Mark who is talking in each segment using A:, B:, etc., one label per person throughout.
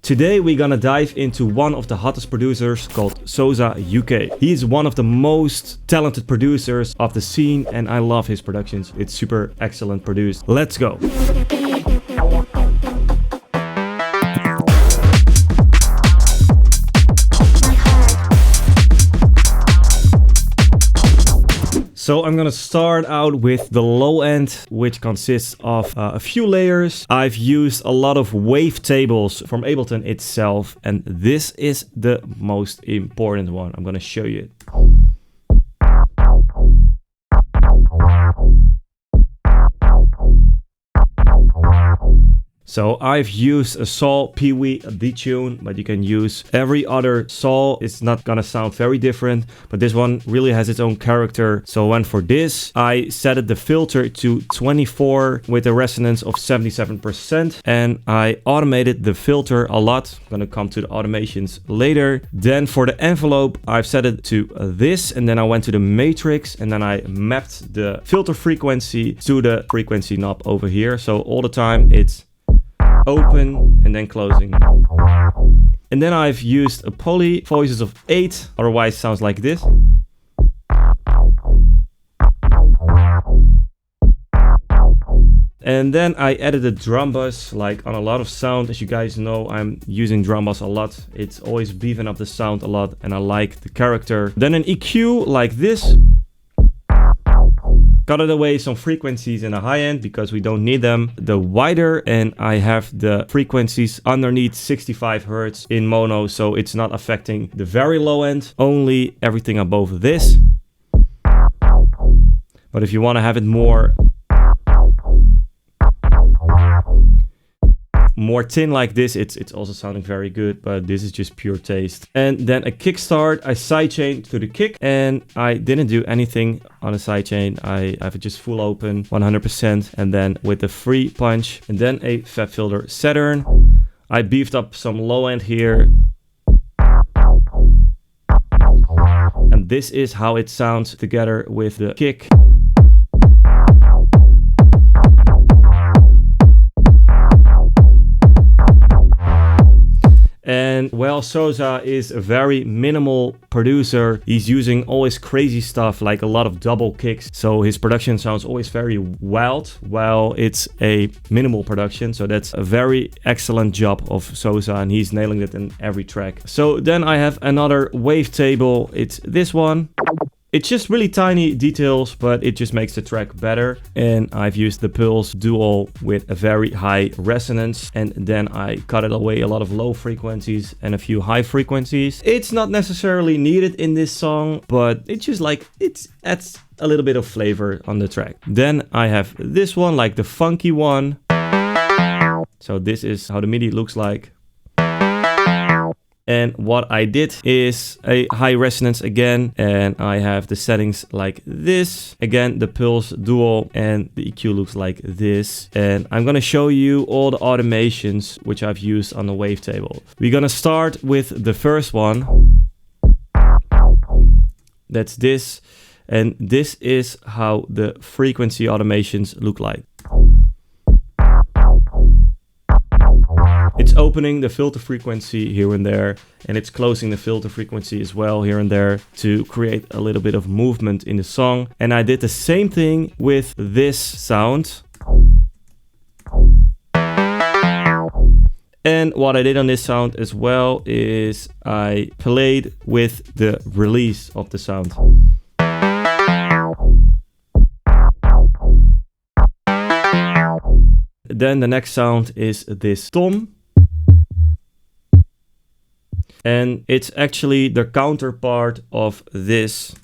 A: Today we're gonna dive into one of the hottest producers called SOSA UK. He is one of the most talented producers of the scene and I love his productions. It's super excellent produced. Let's go. So I'm gonna start out with the low end, which consists of a few layers. I've used a lot of wavetables from Ableton itself, and this is the most important one. I'm gonna show you it. So I've used a saw Pee-wee detune, but you can use every other saw. It's not gonna sound very different, but this one really has its own character. So when for this, I set the filter to 24 with a resonance of 77%, and I automated the filter a lot. I'm gonna come to the automations later. Then for the envelope, I've set it to this, and then I went to the matrix, and then I mapped the filter frequency to the frequency knob over here. So all the time it's open and then closing. And then I've used a poly voices of 8, otherwise sounds like this. And then I added a drum bus, like on a lot of sound. As you guys know, I'm using drum bus a lot. It's always beefing up the sound a lot and I like the character. Then an EQ like this. Cut it away some frequencies in the high end because we don't need them. The wider, and I have the frequencies underneath 65 Hertz in mono, so it's not affecting the very low end, only everything above this. But if you want to have it more tin like this, it's also sounding very good, but this is just pure taste. And then a kickstart, I sidechained to the kick, and I didn't do anything on a sidechain. I have it just full open 100%, and then with the free punch, and then a Fab Filter Saturn. I beefed up some low end here, and this is how it sounds together with the kick. And well, SOSA is a very minimal producer. He's using always crazy stuff, like a lot of double kicks. So his production sounds always very wild, while it's a minimal production. So that's a very excellent job of SOSA, and he's nailing it in every track. So then I have another wavetable. It's this one. It's just really tiny details, but it just makes the track better. And I've used the Pulse Dual with a very high resonance. And then I cut it away a lot of low frequencies and a few high frequencies. It's not necessarily needed in this song, but it's just like, it adds a little bit of flavor on the track. Then I have this one, like the funky one. So this is how the MIDI looks like. And what I did is a high resonance again, and I have the settings like this. Again, the Pulse Dual, and the EQ looks like this. And I'm gonna show you all the automations which I've used on the wavetable. We're gonna start with the first one. That's this. And this is how the frequency automations look like. It's opening the filter frequency here and there, and it's closing the filter frequency as well here and there to create a little bit of movement in the song. And I did the same thing with this sound. And what I did on this sound as well is I played with the release of the sound. Then the next sound is this tom. And it's actually the counterpart of this.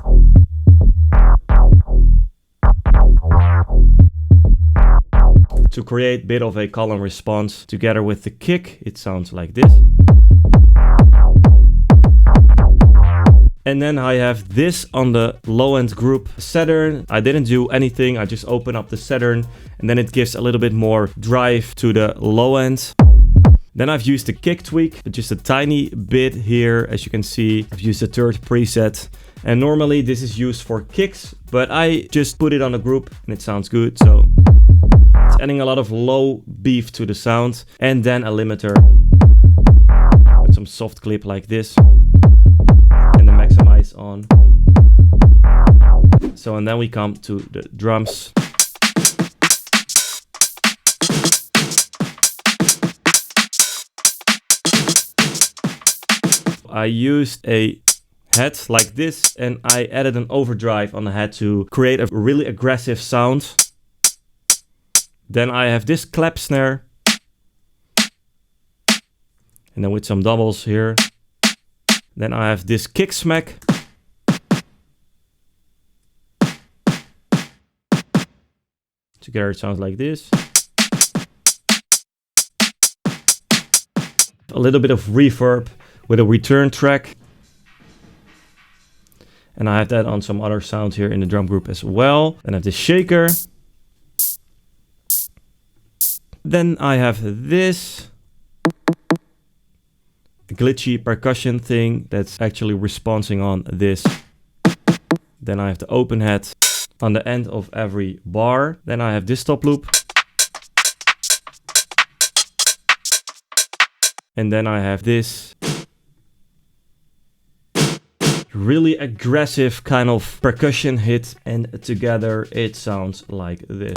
A: To create a bit of a column response together with the kick, it sounds like this. And then I have this on the low end group Saturn. I didn't do anything, I just open up the Saturn, and then it gives a little bit more drive to the low end. Then I've used the kick tweak, just a tiny bit here. As you can see, I've used the third preset. And normally this is used for kicks, but I just put it on a group and it sounds good. So it's adding a lot of low beef to the sound. And then a limiter. soft clip like this. And the maximize on. So, and then we come to the drums. I used a head like this and I added an overdrive on the head to create a really aggressive sound. Then I have this clap snare. And then with some doubles here. Then I have this kick smack. Together it sounds like this. A little bit of reverb with a return track. And I have that on some other sounds here in the drum group as well. Then I have this shaker. Then I have this glitchy percussion thing that's actually responding on this. Then I have the open hat on the end of every bar. Then I have this top loop. And then I have this really aggressive kind of percussion hit, and together it sounds like this.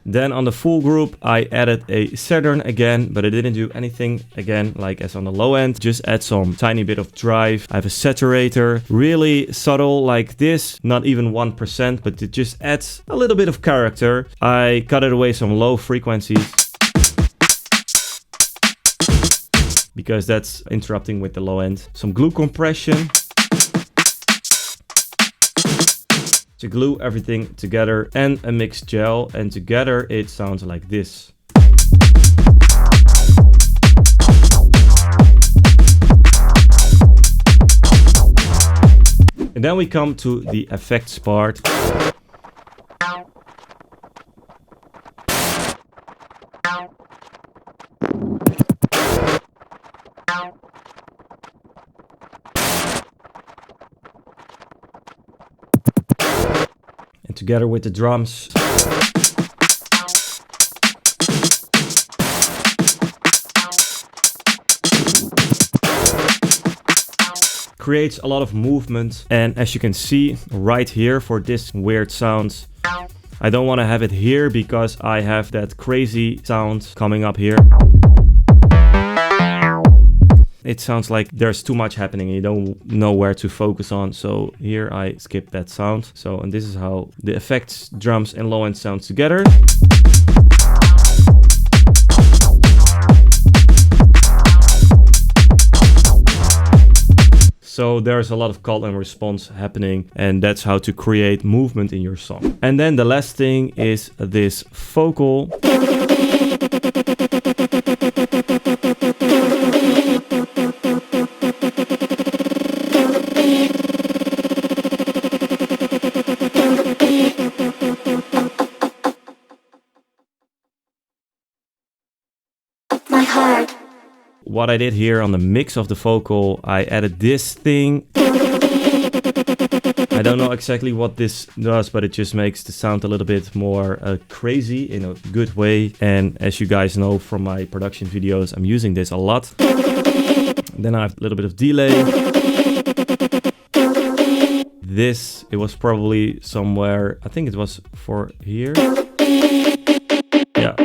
A: Then on the full group I added a Saturn again, but I didn't do anything again like as on the low end. Just add some tiny bit of drive. I have a saturator, really subtle like this, not even 1%, but it just adds a little bit of character. I cut it away some low frequencies because that's interrupting with the low end. Some glue compression to glue everything together, and a mixed gel, and together it sounds like this. And then we come to the effects part. And together with the drums. Creates a lot of movement, and as you can see right here for this weird sound, I don't want to have it here because I have that crazy sound coming up here. It sounds like there's too much happening and you don't know where to focus on. So here I skip that sound. So, and this is how the effects, drums and low end sounds together. So there's a lot of call and response happening, and that's how to create movement in your song. And then the last thing is this vocal.
B: My heart.
A: What I did here on the mix of the vocal, I added this thing. I don't know exactly what this does, but it just makes the sound a little bit more crazy in a good way. And as you guys know from my production videos, I'm using this a lot. Then I have a little bit of delay. This, it was probably somewhere, I think it was for here. Yeah.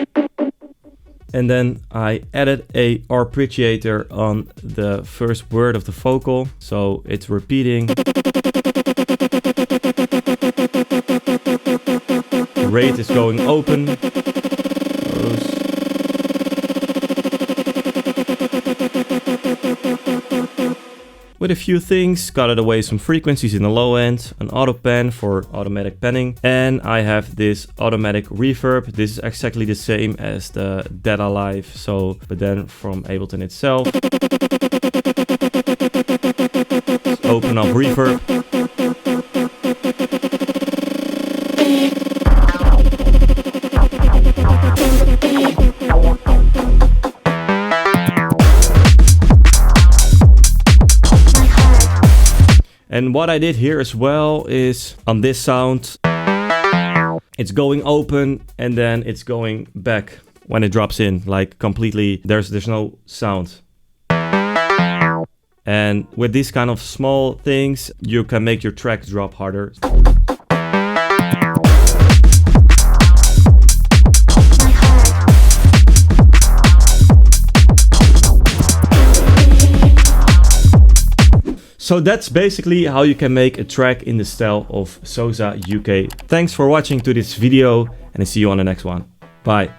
A: And then I added a arpeggiator on the first word of the vocal, so it's repeating. The rate is going open. Close. With a few things, cut it away some frequencies in the low end, an auto pan for automatic panning, and I have this automatic reverb. This is exactly the same as the Dead Alive, so but then from Ableton itself. Let's open up reverb. And what I did here as well is on this sound, it's going open and then it's going back. when it drops in, like completely, there's no sound. And with these kind of small things, you can make your track drop harder. So that's basically how you can make a track in the style of SOSA UK. Thanks for watching to this video, and I see you on the next one. Bye.